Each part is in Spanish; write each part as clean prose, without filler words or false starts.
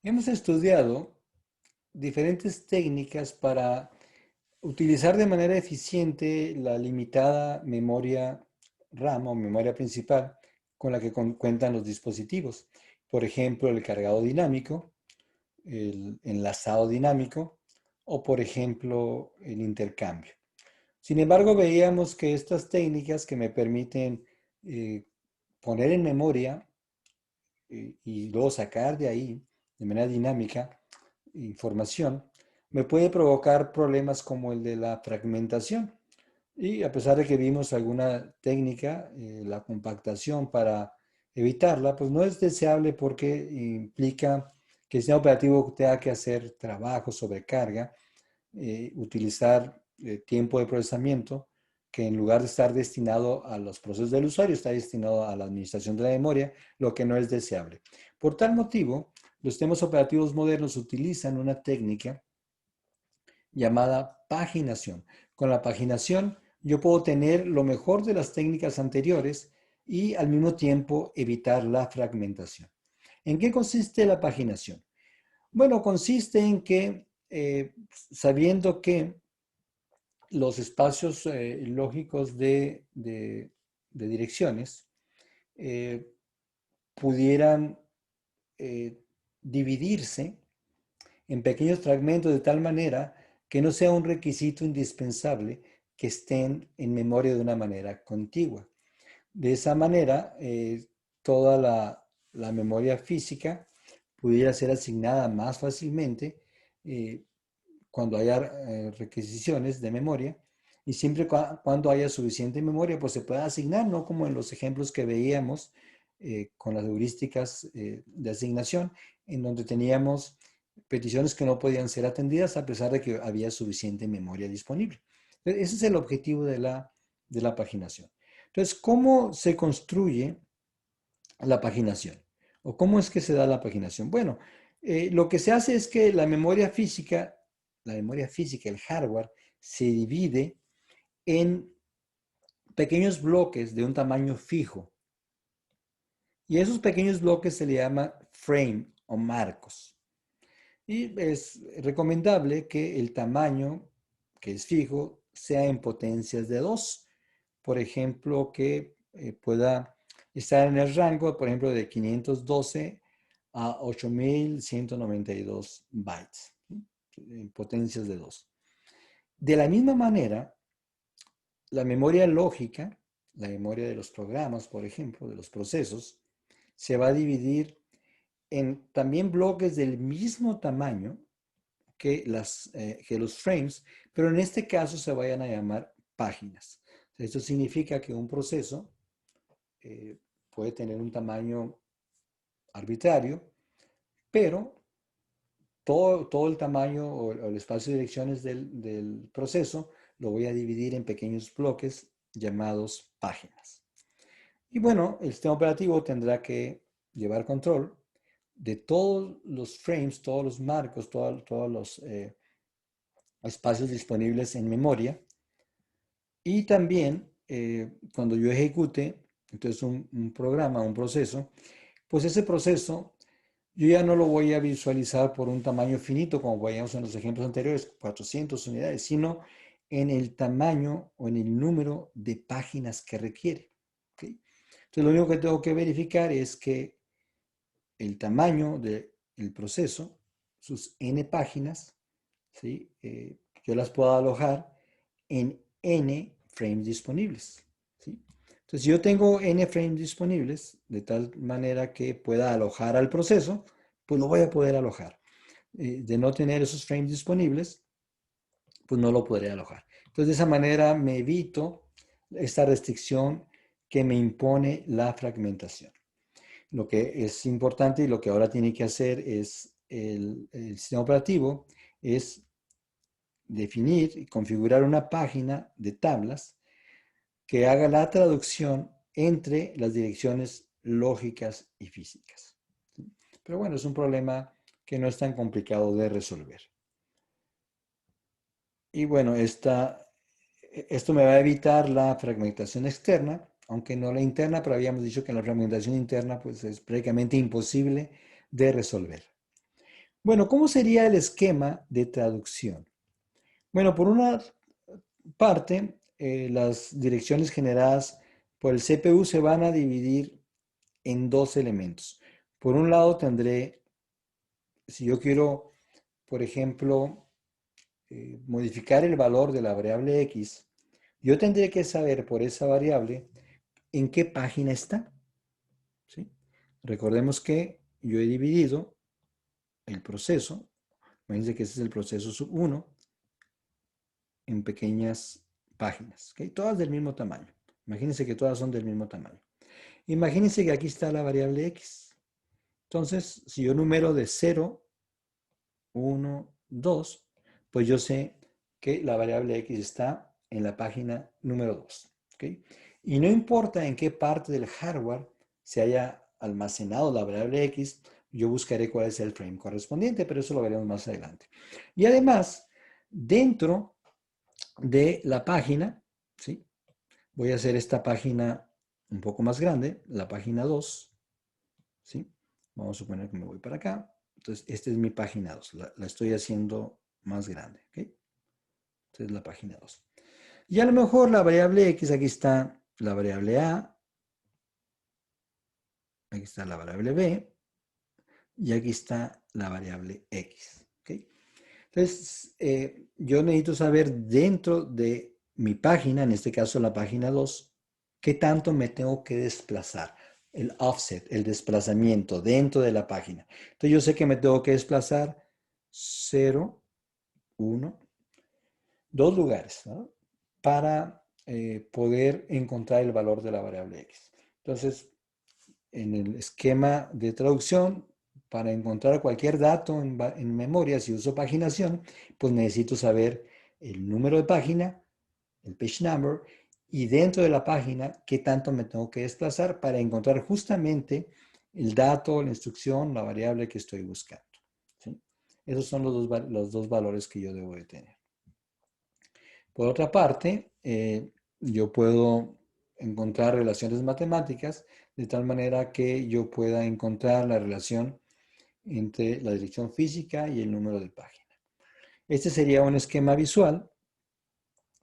Hemos estudiado diferentes técnicas para utilizar de manera eficiente la limitada memoria RAM o memoria principal con la que cuentan los dispositivos. Por ejemplo, el cargado dinámico, el enlazado dinámico o, por ejemplo, el intercambio. Sin embargo, veíamos que estas técnicas que me permiten eh, poner en memoria y luego sacar de ahí de manera dinámica información, me puede provocar problemas como el de la fragmentación. Y a pesar de que vimos alguna técnica, la compactación para evitarla, pues no es deseable porque implica que el sistema operativo tenga que hacer trabajo, sobrecarga, utilizar tiempo de procesamiento que en lugar de estar destinado a los procesos del usuario, está destinado a la administración de la memoria, lo que no es deseable. Por tal motivo, los sistemas operativos modernos utilizan una técnica llamada paginación. Con la paginación yo puedo tener lo mejor de las técnicas anteriores y al mismo tiempo evitar la fragmentación. ¿En qué consiste la paginación? Bueno, consiste en que sabiendo que los espacios lógicos de direcciones eh, pudieran eh, dividirse en pequeños fragmentos de tal manera que no sea un requisito indispensable que estén en memoria de una manera contigua. De esa manera, toda la memoria física pudiera ser asignada más fácilmente eh, cuando haya requisiciones de memoria y siempre cuando haya suficiente memoria, pues se puede asignar, no como en los ejemplos que veíamos con las heurísticas de asignación, en donde teníamos peticiones que no podían ser atendidas a pesar de que había suficiente memoria disponible. Ese es el objetivo de la paginación. Entonces, ¿cómo se construye la paginación? ¿O cómo es que se da la paginación? Bueno, lo que se hace es que la memoria física, el hardware, se divide en pequeños bloques de un tamaño fijo. Y esos pequeños bloques se le llama frame o marcos. Y es recomendable que el tamaño, que es fijo, sea en potencias de 2. Por ejemplo, que pueda estar en el rango, por ejemplo, de 512 a 8192 bytes, ¿sí? En potencias de 2. De la misma manera, la memoria lógica, la memoria de los programas, por ejemplo, de los procesos, se va a dividir en también bloques del mismo tamaño que los frames, pero en este caso se vayan a llamar páginas. Esto significa que un proceso eh, puede tener un tamaño arbitrario, pero todo el tamaño o el espacio de direcciones del proceso lo voy a dividir en pequeños bloques llamados páginas. Y bueno, el sistema operativo tendrá que llevar control de todos los frames, todos los marcos, todos los espacios disponibles en memoria. Y también cuando yo ejecute, entonces un programa, un proceso, pues ese proceso yo ya no lo voy a visualizar por un tamaño finito, como veíamos en los ejemplos anteriores, 400 unidades, sino en el tamaño o en el número de páginas que requiere. ¿Okay? Entonces, lo único que tengo que verificar es que el tamaño del proceso, sus n páginas, ¿sí? Yo las puedo alojar en n frames disponibles. ¿Sí? Entonces, si yo tengo n frames disponibles, de tal manera que pueda alojar al proceso, pues lo voy a poder alojar. De no tener esos frames disponibles, pues no lo podré alojar. Entonces, de esa manera me evito esta restricción que me impone la fragmentación. Lo que es importante y lo que ahora tiene que hacer es el sistema operativo es definir y configurar una página de tablas que haga la traducción entre las direcciones lógicas y físicas. Pero bueno, es un problema que no es tan complicado de resolver. Y bueno, esto me va a evitar la fragmentación externa, aunque no la interna, pero habíamos dicho que la fragmentación interna pues, es prácticamente imposible de resolver. Bueno, ¿cómo sería el esquema de traducción? Bueno, por una parte, las direcciones generadas por el CPU se van a dividir en dos elementos. Por un lado tendré, si yo quiero, por ejemplo, modificar el valor de la variable X, yo tendré que saber por esa variable en qué página está. ¿Sí? Recordemos que yo he dividido el proceso, imagínense que este es el proceso sub 1, en pequeñas páginas, ¿okay? Todas del mismo tamaño. Imagínense que todas son del mismo tamaño. Imagínense que aquí está la variable X. Entonces, si yo numero de 0, 1, 2, pues yo sé que la variable X está en la página número 2. ¿Okay? Y no importa en qué parte del hardware se haya almacenado la variable X, yo buscaré cuál es el frame correspondiente, pero eso lo veremos más adelante. Y además, dentro de la página, ¿sí? Voy a hacer esta página un poco más grande, la página 2, ¿sí? Vamos a suponer que me voy para acá. Entonces, esta es mi página 2. La estoy haciendo más grande, ¿ok? Esta es la página 2. Y a lo mejor la variable X, aquí está la variable A, aquí está la variable B, y aquí está la variable X, ¿ok? Entonces, yo necesito saber dentro de mi página, en este caso la página 2, qué tanto me tengo que desplazar. El offset, el desplazamiento dentro de la página. Entonces, yo sé que me tengo que desplazar 0, 1, 2 lugares, ¿no? Para poder encontrar el valor de la variable X. Entonces, en el esquema de traducción, para encontrar cualquier dato en memoria, si uso paginación, pues necesito saber el número de página, el page number, y dentro de la página, qué tanto me tengo que desplazar para encontrar justamente el dato, la instrucción, la variable que estoy buscando. ¿Sí? Esos son los dos valores que yo debo de tener. Por otra parte, yo puedo encontrar relaciones matemáticas de tal manera que yo pueda encontrar la relación entre la dirección física y el número de página. Este sería un esquema visual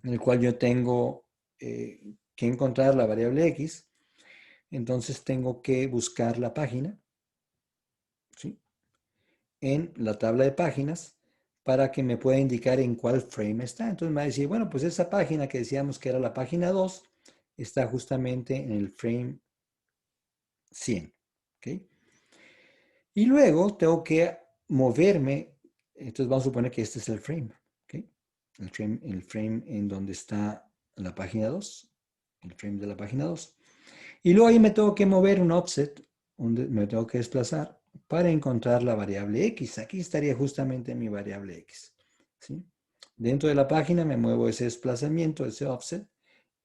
en el cual yo tengo que encontrar la variable X, entonces tengo que buscar la página, ¿sí? En la tabla de páginas para que me pueda indicar en cuál frame está. Entonces me va a decir, bueno, pues esa página que decíamos que era la página 2 está justamente en el frame 100. ¿Okay? Y luego tengo que moverme. Entonces vamos a suponer que este es el frame. ¿Okay? El frame en donde está la página 2. El frame de la página 2. Y luego ahí me tengo que mover un offset, donde me tengo que desplazar para encontrar la variable X. Aquí estaría justamente mi variable X. ¿Sí? Dentro de la página me muevo ese desplazamiento, ese offset,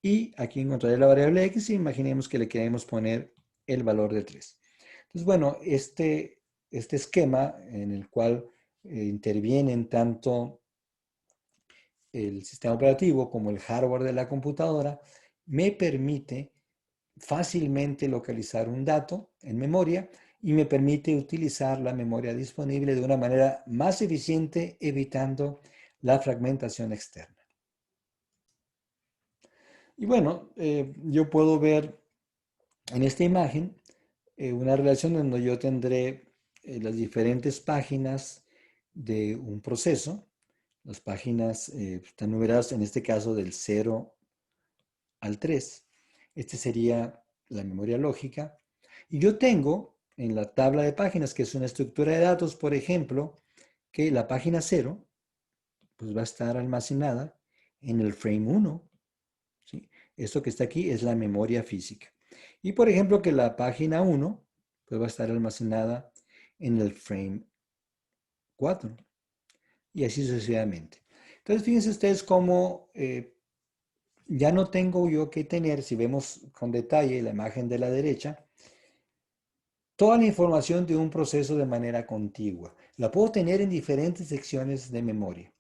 y aquí encontraré la variable X y imaginemos que le queremos poner el valor de 3. Entonces, bueno, este esquema en el cual intervienen tanto el sistema operativo como el hardware de la computadora, me permite fácilmente localizar un dato en memoria y me permite utilizar la memoria disponible de una manera más eficiente, evitando la fragmentación externa. Y bueno, yo puedo ver en esta imagen una relación donde yo tendré las diferentes páginas de un proceso. Las páginas están numeradas en este caso del 0 al 3. Este sería la memoria lógica. Y yo tengo en la tabla de páginas, que es una estructura de datos, por ejemplo, que la página 0 pues va a estar almacenada en el frame 1. ¿Sí? Esto que está aquí es la memoria física. Y por ejemplo que la página 1 pues va a estar almacenada en el frame 4. Y así sucesivamente. Entonces fíjense ustedes cómo ya no tengo yo que tener, si vemos con detalle la imagen de la derecha, toda la información de un proceso de manera contigua. La puedo tener en diferentes secciones de memoria.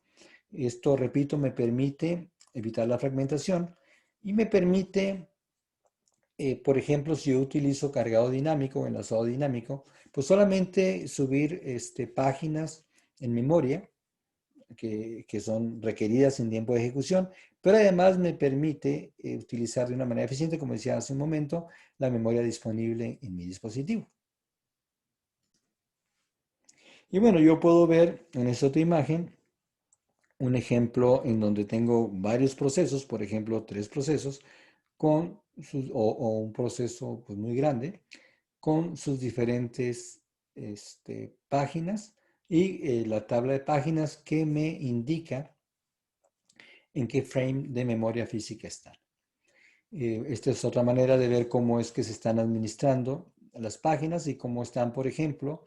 Esto, repito, me permite evitar la fragmentación y me permite, por ejemplo, si yo utilizo cargado dinámico o enlazado dinámico, pues solamente subir páginas en memoria, que son requeridas en tiempo de ejecución, pero además me permite utilizar de una manera eficiente, como decía hace un momento, la memoria disponible en mi dispositivo. Y bueno, yo puedo ver en esta otra imagen un ejemplo en donde tengo varios procesos, por ejemplo, 3 procesos, o un proceso pues, muy grande, con sus diferentes páginas y la tabla de páginas que me indica en qué frame de memoria física están. Esta es otra manera de ver cómo es que se están administrando las páginas y cómo están, por ejemplo,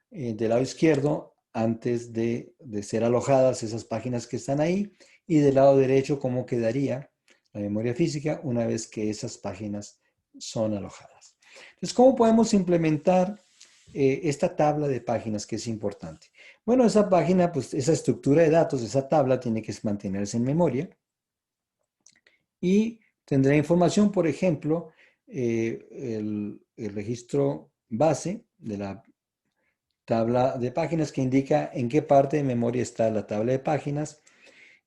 del lado izquierdo antes de ser alojadas esas páginas que están ahí y del lado derecho cómo quedaría la memoria física una vez que esas páginas son alojadas. Entonces, ¿cómo podemos implementar esta tabla de páginas que es importante? Bueno, esa página, pues esa estructura de datos, esa tabla tiene que mantenerse en memoria y tendrá información, por ejemplo, el registro base de la tabla de páginas que indica en qué parte de memoria está la tabla de páginas.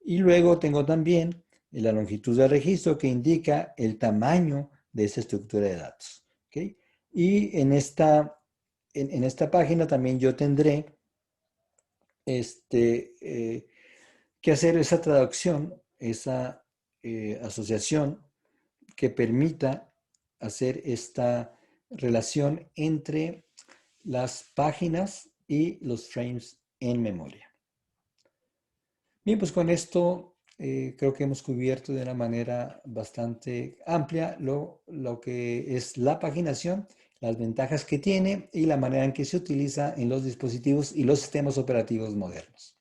Y luego tengo también la longitud de registro que indica el tamaño de esa estructura de datos. ¿Okay? Y en esta página también yo tendré que hacer esa traducción, esa asociación que permita hacer esta relación entre las páginas y los frames en memoria. Bien, pues con esto creo que hemos cubierto de una manera bastante amplia lo que es la paginación, las ventajas que tiene y la manera en que se utiliza en los dispositivos y los sistemas operativos modernos.